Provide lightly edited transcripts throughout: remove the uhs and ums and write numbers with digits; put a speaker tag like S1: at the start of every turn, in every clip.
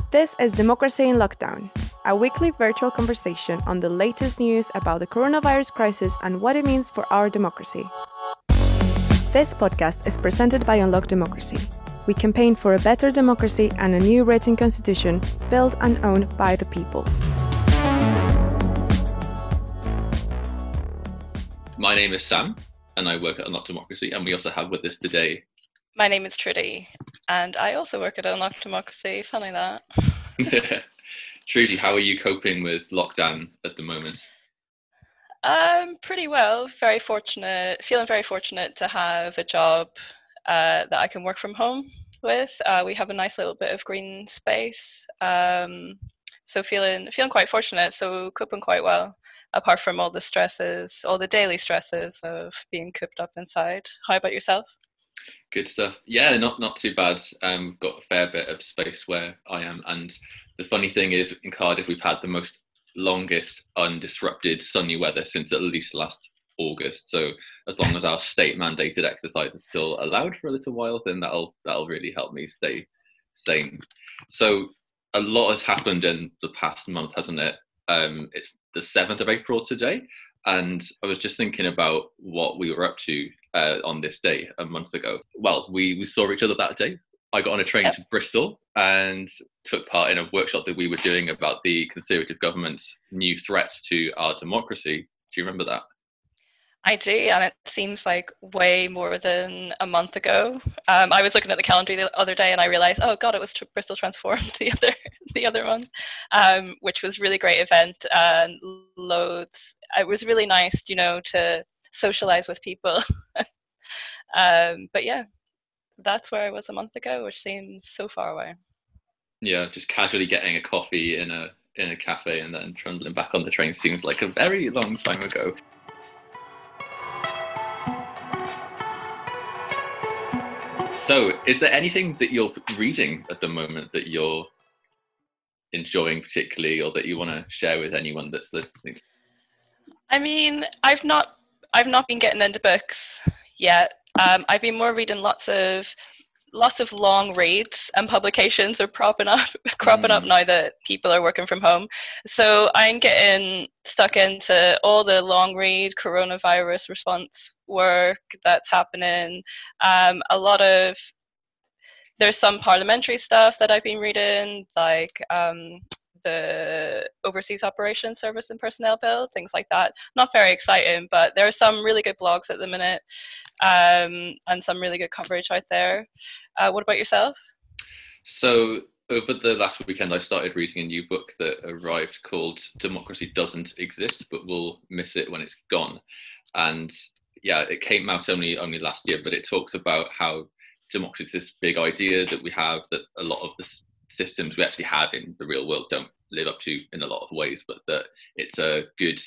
S1: This is Democracy in Lockdown, a weekly virtual conversation on the latest news about the coronavirus crisis and what it means for our democracy. This podcast is presented by Unlock Democracy. We campaign for a better democracy and a new written constitution built and owned by the people.
S2: My name is Sam, and I work at Unlock Democracy, and we also have with us today...
S3: My name is Trudy, and I also work at Unlock Democracy. Funny that.
S2: Trudy, how are you coping with lockdown at the moment?
S3: Pretty well. Very fortunate. Feeling very fortunate to have a job that I can work from home with. We have a nice little bit of green space, so feeling quite fortunate. So coping quite well, apart from all the stresses, all the daily stresses of being cooped up inside. How about yourself?
S2: Good stuff. Yeah, not too bad. We've got a fair bit of space where I am, and the funny thing is, in Cardiff, we've had the longest undisrupted sunny weather since at least last August. So as long as our state mandated exercise is still allowed for a little while, then that'll really help me stay sane. So a lot has happened in the past month, hasn't it? It's the 7th of April today, and I was just thinking about what we were up to on this day a month ago. Well, we saw each other that day. I got on a train to Bristol and took part in a workshop that we were doing about the Conservative government's new threats to our democracy. Do you remember that?
S3: I do, and it seems like way more than a month ago. I was looking at the calendar the other day and I realised, oh God, it was Bristol Transformed the other month, which was a really great event and loads. It was really nice, to socialise with people. But yeah, that's where I was a month ago, which seems so far away.
S2: Yeah, just casually getting a coffee in a cafe and then trundling back on the train seems like a very long time ago. So, is there anything that you're reading at the moment that you're enjoying particularly, or that you want to share with anyone that's listening?
S3: I mean, I've not been getting into books yet. I've been more reading lots of long reads, and publications are cropping up now that people are working from home. So I'm getting stuck into all the long read coronavirus response work that's happening. There's some parliamentary stuff that I've been reading, like the Overseas Operations Service and Personnel Bill, things like that. Not very exciting, but there are some really good blogs at the minute, and some really good coverage out there. What about yourself?
S2: So over the last weekend, I started reading a new book that arrived called Democracy Doesn't Exist, but We'll Miss It When It's Gone. And yeah, it came out only last year, but it talks about how democracy is this big idea that we have, that a lot of the systems we actually have in the real world don't live up to in a lot of ways, but that it's a good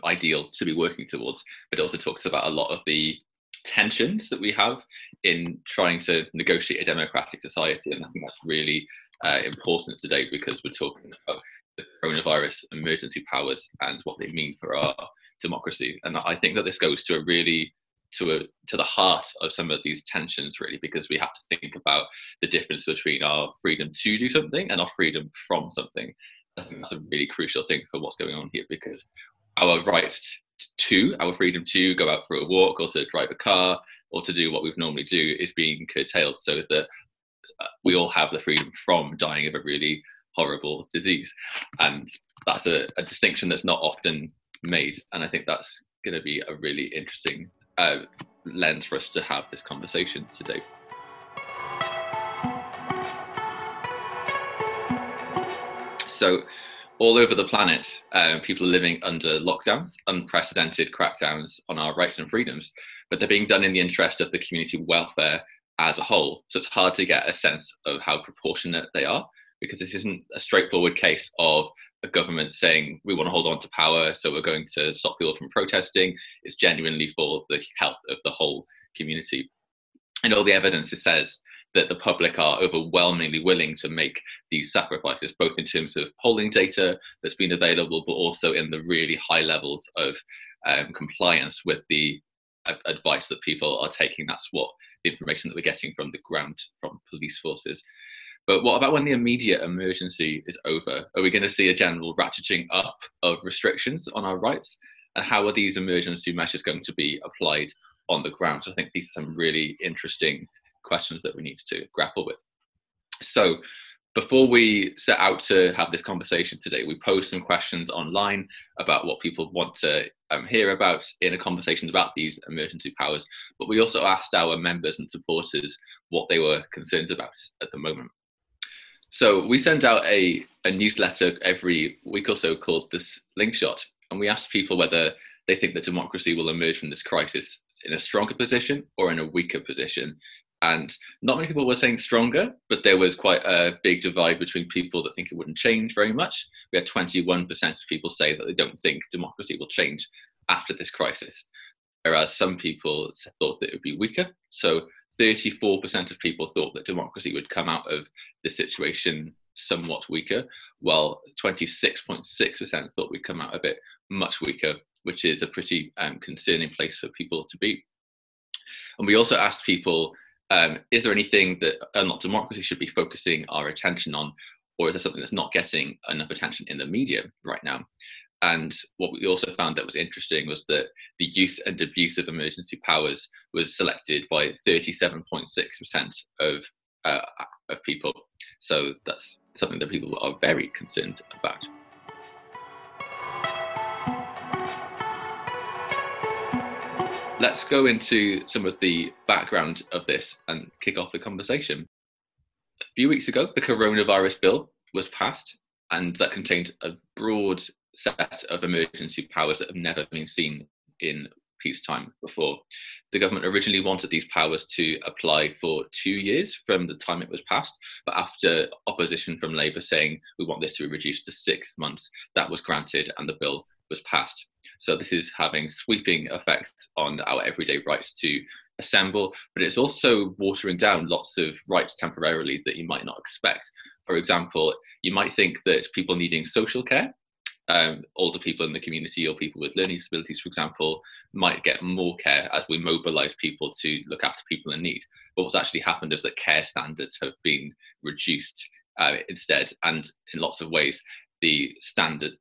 S2: ideal to be working towards. But it also talks about a lot of the tensions that we have in trying to negotiate a democratic society, and I think that's really important today, because we're talking about the coronavirus emergency powers and what they mean for our democracy. And I think that this goes to the heart of some of these tensions, really, because we have to think about the difference between our freedom to do something and our freedom from something. I think that's a really crucial thing for what's going on here, because our freedom to go out for a walk, or to drive a car, or to do what we've normally do, is being curtailed, so that we all have the freedom from dying of a really horrible disease. And that's a distinction that's not often made, and I think that's going to be a really interesting lens for us to have this conversation today. So all over the planet, people are living under lockdowns, unprecedented crackdowns on our rights and freedoms, but they're being done in the interest of the community welfare as a whole. So it's hard to get a sense of how proportionate they are, because this isn't a straightforward case of a government saying we want to hold on to power, so we're going to stop people from protesting. It's genuinely for the health of the whole community. And all the evidence says that the public are overwhelmingly willing to make these sacrifices, both in terms of polling data that's been available, but also in the really high levels of compliance with the advice that people are taking. That's what the information that we're getting from the ground, from police forces. But what about when the immediate emergency is over? Are we going to see a general ratcheting up of restrictions on our rights? And how are these emergency measures going to be applied on the ground? So I think these are some really interesting questions that we need to grapple with. So before we set out to have this conversation today, we posed some questions online about what people want to hear about in a conversation about these emergency powers. But we also asked our members and supporters what they were concerned about at the moment. So we send out a newsletter every week or so called The Slingshot, and we asked people whether they think that democracy will emerge from this crisis in a stronger position or in a weaker position. And not many people were saying stronger, but there was quite a big divide between people that think it wouldn't change very much. We had 21% of people say that they don't think democracy will change after this crisis, whereas some people thought that it would be weaker. So 34% of people thought that democracy would come out of this situation somewhat weaker, while 26.6% thought we'd come out of it much weaker, which is a pretty concerning place for people to be. And we also asked people, is there anything that Unlock Democracy should be focusing our attention on, or is there something that's not getting enough attention in the media right now? And what we also found that was interesting was that the use and abuse of emergency powers was selected by 37.6% of people. So that's something that people are very concerned about. Let's go into some of the background of this and kick off the conversation. A few weeks ago, the coronavirus bill was passed, and that contained a broad set of emergency powers that have never been seen in peacetime before. The government originally wanted these powers to apply for 2 years from the time it was passed, but after opposition from Labour saying we want this to be reduced to 6 months, that was granted and the bill was passed. So this is having sweeping effects on our everyday rights to assemble, but it's also watering down lots of rights temporarily that you might not expect. For example, you might think that people needing social care, older people in the community or people with learning disabilities, for example, might get more care as we mobilise people to look after people in need. But what's actually happened is that care standards have been reduced instead, and in lots of ways, the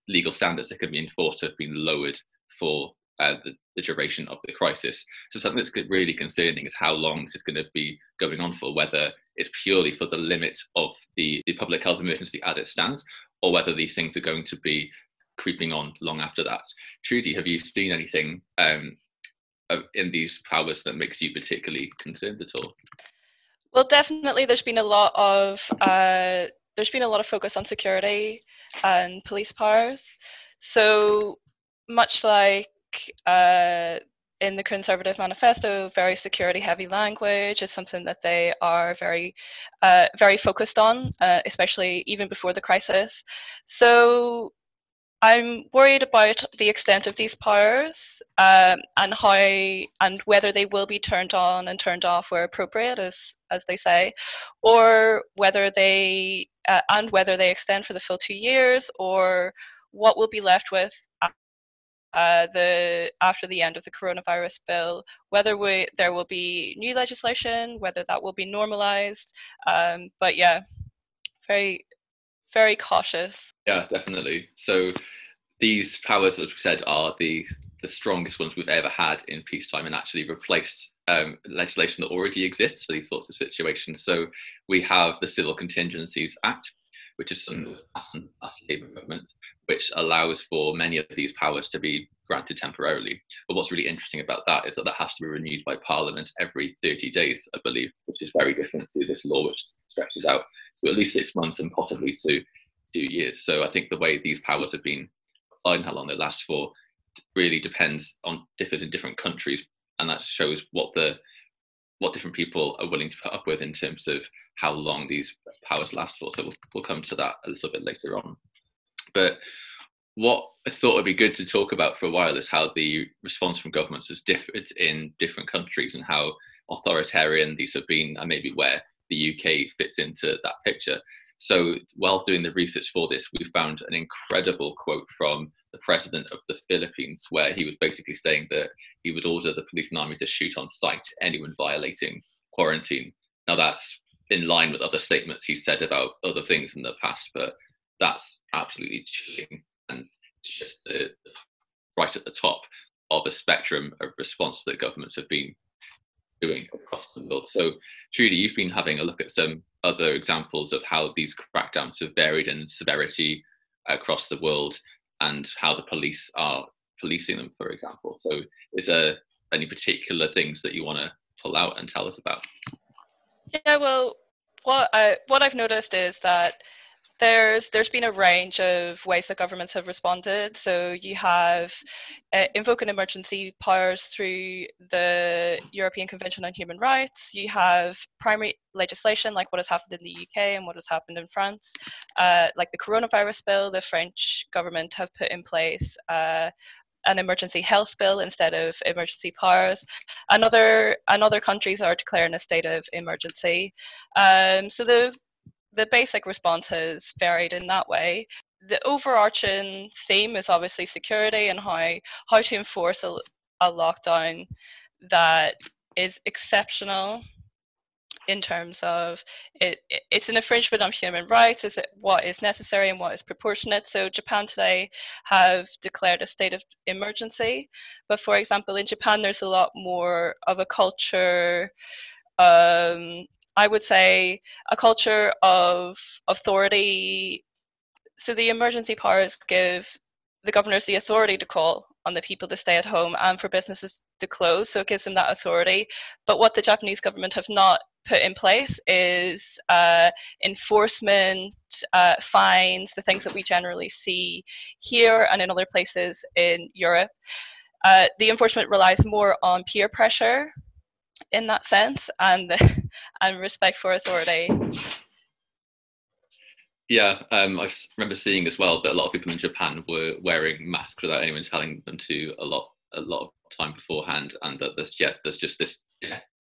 S2: legal standards that can be enforced have been lowered for the duration of the crisis. So something that's really concerning is how long this is going to be going on for, whether it's purely for the limit of the public health emergency as it stands, or whether these things are going to be creeping on long after that. Trudy, have you seen anything in these powers that makes you particularly concerned at all?
S3: Well, definitely there's been a lot of focus on security and police powers. So much like in the Conservative Manifesto, very security-heavy language is something that they are very focused on, especially even before the crisis. So I'm worried about the extent of these powers and whether they will be turned on and turned off where appropriate, as they say, or whether they extend for the full 2 years, or what will be left with after the end of the coronavirus bill, whether there will be new legislation, whether that will be normalized. But yeah, very, very cautious.
S2: Yeah, definitely. So these powers, as we said, are the strongest ones we've ever had in peacetime, and actually replaced legislation that already exists for these sorts of situations. So we have the Civil Contingencies Act, which is something that was passed in the Labour government, which allows for many of these powers to be granted temporarily. But what's really interesting about that is that has to be renewed by Parliament every 30 days, I believe, which is very different to this law, which stretches out to at least 6 months and possibly to 2 years. So I think the way these powers have been applied and how long they last for really differs in different countries, and that shows what different people are willing to put up with in terms of how long these powers last for. So we'll come to that a little bit later on. But what I thought would be good to talk about for a while is how the response from governments has differed in different countries and how authoritarian these have been, and maybe where the UK fits into that picture. So while doing the research for this, we found an incredible quote from the president of the Philippines, where he was basically saying that he would order the police and army to shoot on sight anyone violating quarantine. Now that's in line with other statements he said about other things in the past. But that's absolutely chilling, and it's just right at the top of a spectrum of response that governments have been doing across the world. So, Trudy, you've been having a look at some other examples of how these crackdowns have varied in severity across the world and how the police are policing them, for example. So, is there any particular things that you want to pull out and tell us about?
S3: Yeah, well, what I've noticed is that there's been a range of ways that governments have responded. So you have invoking emergency powers through the European Convention on Human Rights. You have primary legislation like what has happened in the UK and what has happened in France. Like the coronavirus bill, the French government have put in place an emergency health bill instead of emergency powers. And other countries are declaring a state of emergency. So the basic response has varied in that way. The overarching theme is obviously security and how to enforce a lockdown that is exceptional in terms of it's an infringement on human rights. Is it what is necessary and what is proportionate? So Japan today have declared a state of emergency, but for example in Japan there's a lot more of a culture, I would say a culture of authority. So the emergency powers give the governors the authority to call on the people to stay at home and for businesses to close. So it gives them that authority. But what the Japanese government have not put in place is enforcement, fines, the things that we generally see here and in other places in Europe. The enforcement relies more on peer pressure in that sense and respect for authority.
S2: Yeah, I remember seeing as well that a lot of people in Japan were wearing masks without anyone telling them to a lot of time beforehand, and that there's just this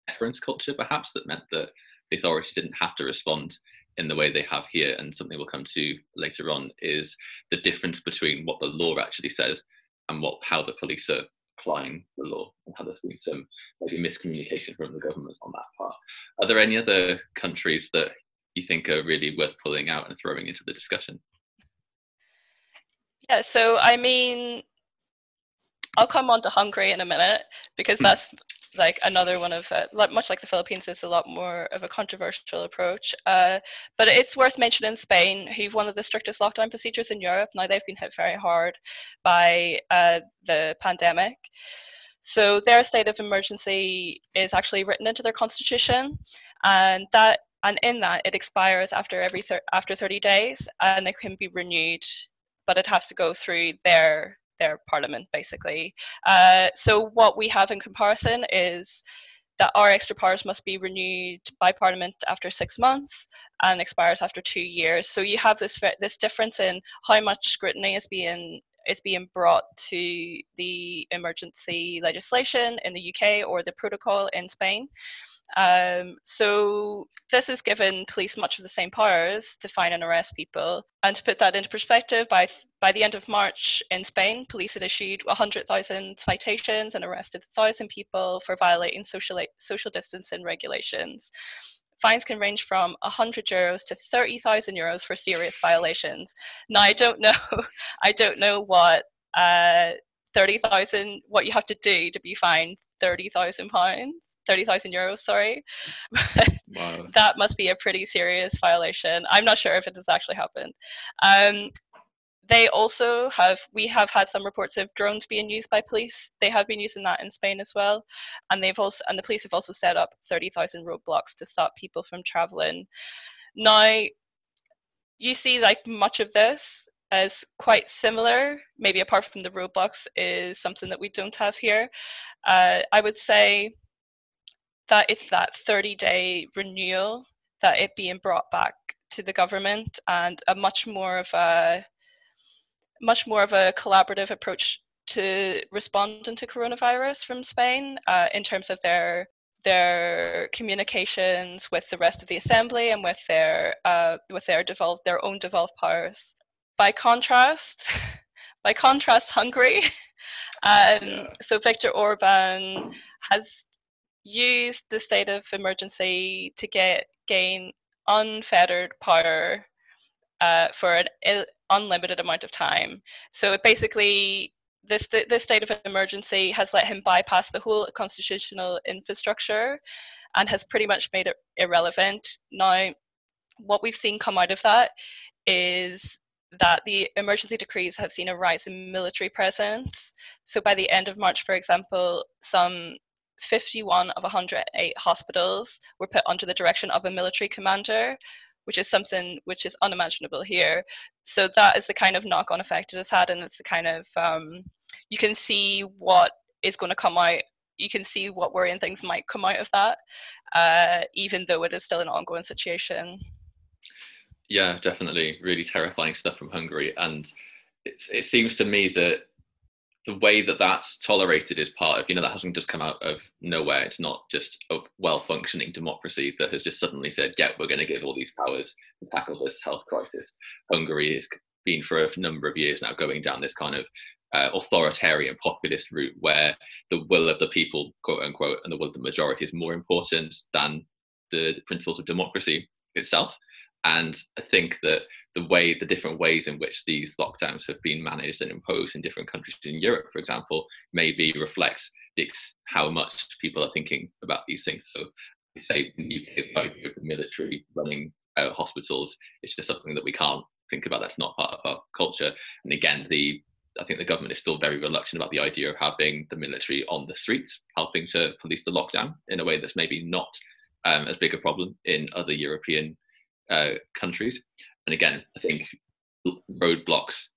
S2: deference culture perhaps that meant that the authorities didn't have to respond in the way they have here. And something we'll come to later on is the difference between what the law actually says and how the police are applying the law, and how there's been some maybe miscommunication from the government on that part. Are there any other countries that you think are really worth pulling out and throwing into the discussion?
S3: Yeah, so I mean, I'll come on to Hungary in a minute, because that's like another one of, much like the Philippines, is a lot more of a controversial approach. But it's worth mentioning Spain, who've one of the strictest lockdown procedures in Europe. Now they've been hit very hard by the pandemic. So their state of emergency is actually written into their constitution, and in that it expires after 30 days, and it can be renewed, but it has to go through their parliament, basically. So what we have in comparison is that our extra powers must be renewed by parliament after 6 months and expires after 2 years. So you have this difference in how much scrutiny is being brought to the emergency legislation in the UK or the protocol in Spain. So this has given police much of the same powers to find and arrest people. And to put that into perspective, by the end of March in Spain, police had issued 100,000 citations and arrested 1,000 people for violating social distancing regulations. Fines can range from €100 to €30,000 for serious violations. Now, I don't know what 30,000, what you have to do to be fined €30,000, sorry. Wow. That must be a pretty serious violation. I'm not sure if it has actually happened. We have had some reports of drones being used by police. They have been using that in Spain as well. And the police have also set up 30,000 roadblocks to stop people from traveling. Now, you see like much of this as quite similar, maybe apart from the roadblocks is something that we don't have here. I would say that it's that 30-day renewal, that it being brought back to the government, and a much more of a collaborative approach to responding to coronavirus from Spain, in terms of their communications with the rest of the assembly and with their own devolved powers. By contrast, Hungary. So Viktor Orban has used the state of emergency to get gain unfettered power for an unlimited amount of time. So basically, this state of emergency has let him bypass the whole constitutional infrastructure and has pretty much made it irrelevant. Now, what we've seen come out of that is that the emergency decrees have seen a rise in military presence. So by the end of March, for example, some 51 of 108 hospitals were put under the direction of a military commander, which is something which is unimaginable here. So that is the kind of knock-on effect it has had, and it's the kind of, you can see what is going to come out. You can see what worrying things might come out of that, even though it is still an ongoing situation.
S2: Yeah, definitely. Really terrifying stuff from Hungary. And it seems to me that the way that that's tolerated is part of, that hasn't just come out of nowhere. It's not just a well-functioning democracy that has just suddenly said, yeah, we're going to give all these powers to tackle this health crisis. Hungary has been for a number of years now going down this kind of authoritarian populist route where the will of the people, quote unquote, and the will of the majority is more important than the principles of democracy itself. And I think that the different ways in which these lockdowns have been managed and imposed in different countries in Europe, for example, maybe reflects how much people are thinking about these things. So, you say in the UK, the idea of the military running hospitals, it's just something that we can't think about. That's not part of our culture. And again, I think the government is still very reluctant about the idea of having the military on the streets, helping to police the lockdown in a way that's maybe not as big a problem in other European countries. And again, I think roadblocks,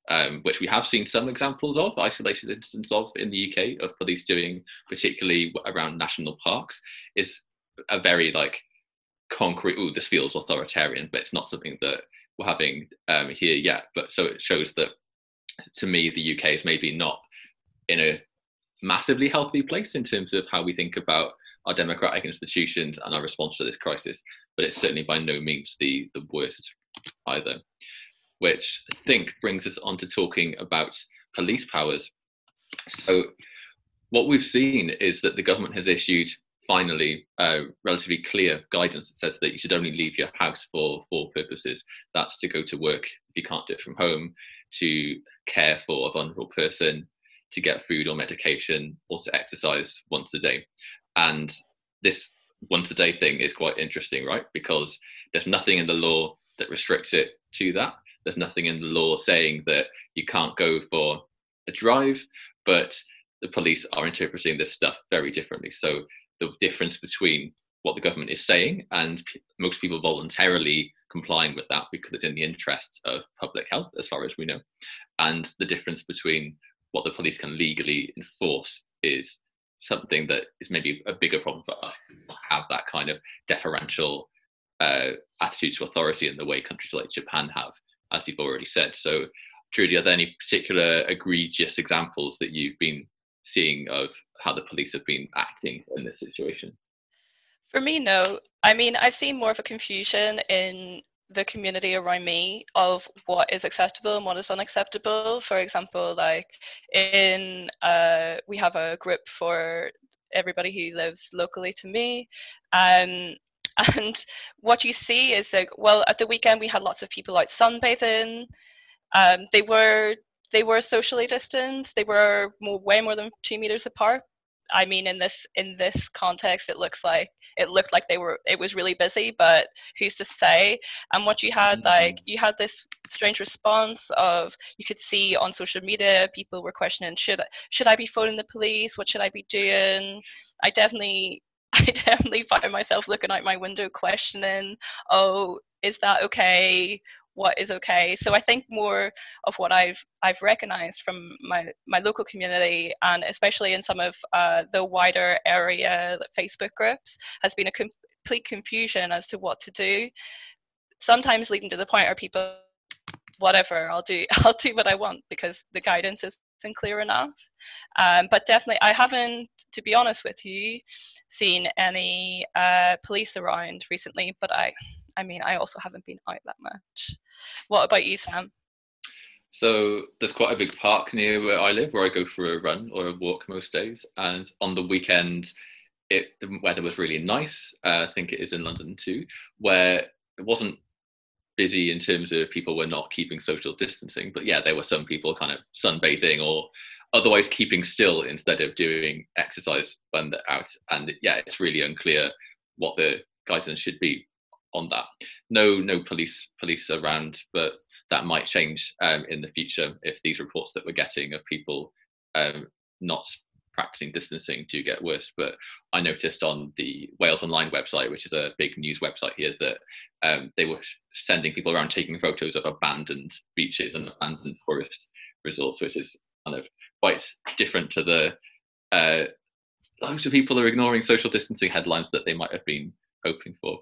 S2: which we have seen some examples of, isolated instances of in the UK, of police doing, particularly around national parks, is a very concrete, this feels authoritarian, but it's not something that we're having here yet. But so it shows that, to me, the UK is maybe not in a massively healthy place in terms of how we think about our democratic institutions and our response to this crisis, but it's certainly by no means the worst either, which I think brings us on to talking about police powers. So what we've seen is that the government has issued, finally, relatively clear guidance that says that you should only leave your house for 4 purposes. That's to go to work if you can't do it from home, to care for a vulnerable person, to get food or medication, or to exercise once a day. And this once a day thing is quite interesting, right? Because there's nothing in the law that restricts it to that. There's nothing in the law saying that you can't go for a drive, but the police are interpreting this stuff very differently. So the difference between what the government is saying and most people voluntarily complying with that because it's in the interests of public health, as far as we know, and the difference between what the police can legally enforce is something that is maybe a bigger problem for us. We don't have that kind of deferential attitude to authority in the way countries like Japan have, as you've already said. So, Trudy, are there any particular egregious examples that you've been seeing of how the police have been acting in this situation?
S3: For me, no. I mean, I've seen more of a confusion in the community around me of what is acceptable and what is unacceptable. For example, we have a group for everybody who lives locally to me, and what you see is well, at the weekend we had lots of people out sunbathing. They were socially distanced. They were way more than 2 meters apart. I mean, in this context, it looked like it was really busy, but who's to say? And what you had, you had this strange response of, you could see on social media, people were questioning, should I be phoning the police? What should I be doing? I definitely find myself looking out my window questioning, oh, is that okay? What is okay? So I think more of what I've recognized from my local community, and especially in some of the wider area Facebook groups, has been a complete confusion as to what to do. Sometimes leading to the point where people, whatever, I'll do what I want because the guidance isn't clear enough. But definitely, I haven't, to be honest with you, seen any police around recently. But I mean, I also haven't been out that much. What about you, Sam?
S2: So there's quite a big park near where I live, where I go for a run or a walk most days. And on the weekend, the weather was really nice. I think it is in London too, where it wasn't busy in terms of people were not keeping social distancing. But yeah, there were some people kind of sunbathing or otherwise keeping still instead of doing exercise when they're out. And yeah, it's really unclear what the guidance should be on that. No police around, but that might change in the future if these reports that we're getting of people not practicing distancing do get worse. But I noticed on the Wales Online website, which is a big news website here, that they were sending people around taking photos of abandoned beaches and abandoned tourist resorts, which is kind of quite different to the loads of people are ignoring social distancing headlines that they might have been hoping for.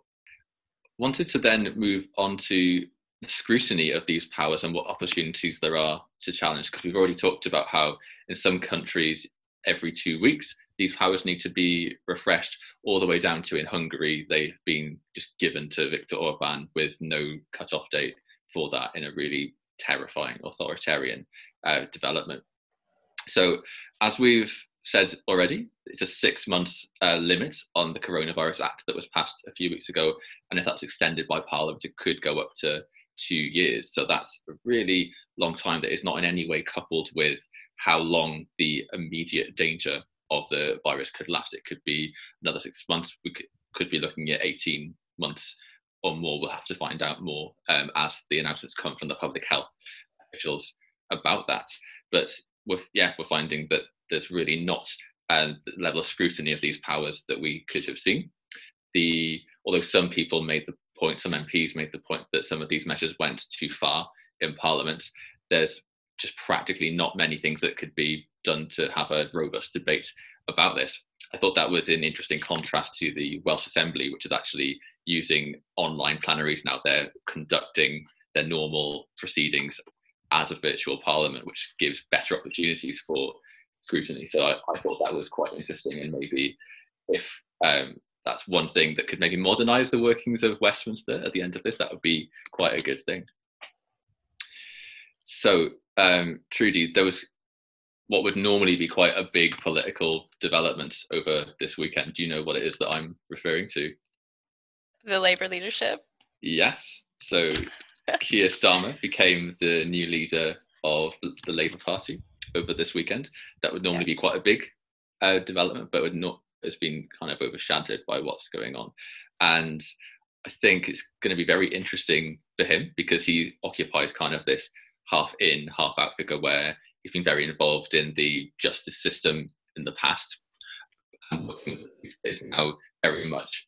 S2: Wanted to then move on to the scrutiny of these powers and what opportunities there are to challenge, because we've already talked about how in some countries every 2 weeks these powers need to be refreshed, all the way down to in Hungary they've been just given to Viktor Orban with no cut-off date for that, in a really terrifying authoritarian development. So as we've said already, it's a 6 months limit on the Coronavirus Act that was passed a few weeks ago, and if that's extended by Parliament it could go up to 2 years. So that's a really long time that is not in any way coupled with how long the immediate danger of the virus could last. It could be another 6 months, we could be looking at 18 months or more. We'll have to find out more as the announcements come from the public health officials about that. But we're finding that there's really not the level of scrutiny of these powers that we could have seen. Although some people made the point, some MPs made the point that some of these measures went too far in Parliament, there's just practically not many things that could be done to have a robust debate about this. I thought that was an interesting contrast to the Welsh Assembly, which is actually using online plenaries now. They're conducting their normal proceedings as a virtual parliament, which gives better opportunities for scrutiny. So I thought that was quite interesting, and maybe if that's one thing that could maybe modernise the workings of Westminster at the end of this, that would be quite a good thing. So Trudy, there was what would normally be quite a big political development over this weekend. Do you know what it is that I'm referring to?
S3: The Labour leadership?
S2: Yes. So Keir Starmer became the new leader of the Labour Party over this weekend. That would normally be quite a big development, but has been kind of overshadowed by what's going on. And I think it's going to be very interesting for him because he occupies kind of this half in, half out figure where he's been very involved in the justice system in the past, and is now very much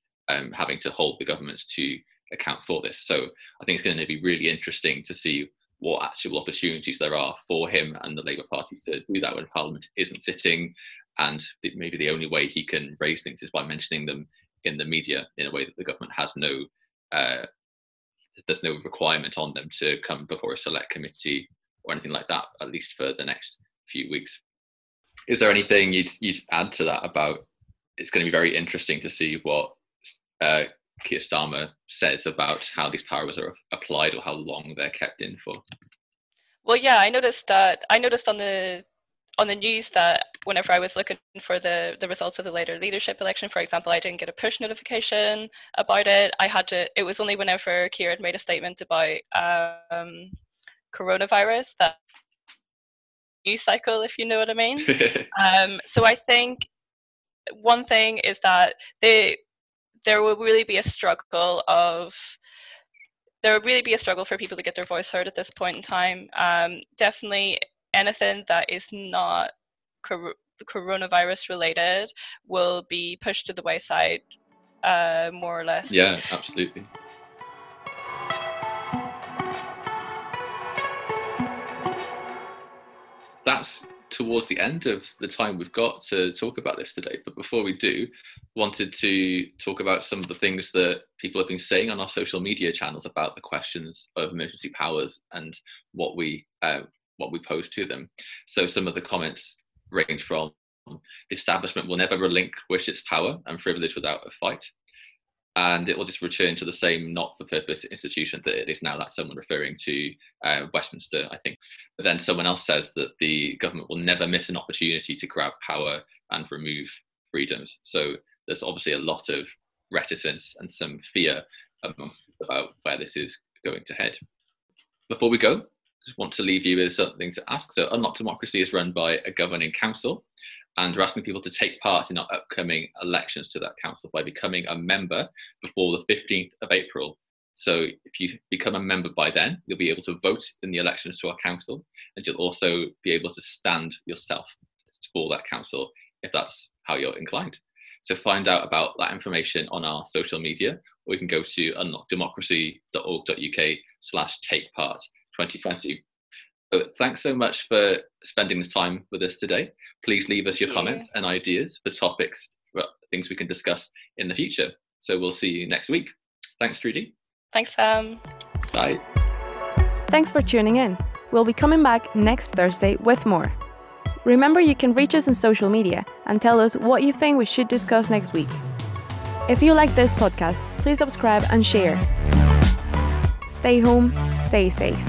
S2: having to hold the government to account for this. So I think it's going to be really interesting to see what actual opportunities there are for him and the Labour Party to do that when Parliament isn't sitting, and maybe the only way he can raise things is by mentioning them in the media in a way that the government has there's no requirement on them to come before a select committee or anything like that, at least for the next few weeks. Is there anything you'd add to that about it's going to be very interesting to see what Keir Starmer says about how these powers are applied or how long they're kept in for?
S3: Well, yeah, I noticed on the news that whenever I was looking for the results of the later leadership election, for example, I didn't get a push notification about it. It was only whenever Keir had made a statement about coronavirus, that news cycle, if you know what I mean. So I think one thing is that there will really be a struggle for people to get their voice heard at this point in time. Definitely anything that is not coronavirus related will be pushed to the wayside, more or less.
S2: Yeah, absolutely. That's towards the end of the time we've got to talk about this today. But before we do, wanted to talk about some of the things that people have been saying on our social media channels about the questions of emergency powers and what we pose to them. So some of the comments range from the establishment will never relinquish its power and privilege without a fight, and it will just return to the same not-for-purpose institution that it is now. That's someone referring to Westminster, I think. But then someone else says that the government will never miss an opportunity to grab power and remove freedoms. So there's obviously a lot of reticence and some fear about where this is going to head. Before we go, just want to leave you with something to ask. So Unlock Democracy is run by a governing council, and we're asking people to take part in our upcoming elections to that council by becoming a member before the 15th of April. So if you become a member by then, you'll be able to vote in the elections to our council, and you'll also be able to stand yourself for that council if that's how you're inclined. So find out about that information on our social media, or you can go to unlockdemocracy.org.uk/takepart2020. So thanks so much for spending this time with us today. Please leave us your comments and ideas for topics, for things we can discuss in the future. So we'll see you next week. Thanks, Trudy.
S3: Thanks, Sam.
S2: Bye.
S1: Thanks for tuning in. We'll be coming back next Thursday with more. Remember, you can reach us on social media and tell us what you think we should discuss next week. If you like this podcast, please subscribe and share. Stay home, stay safe.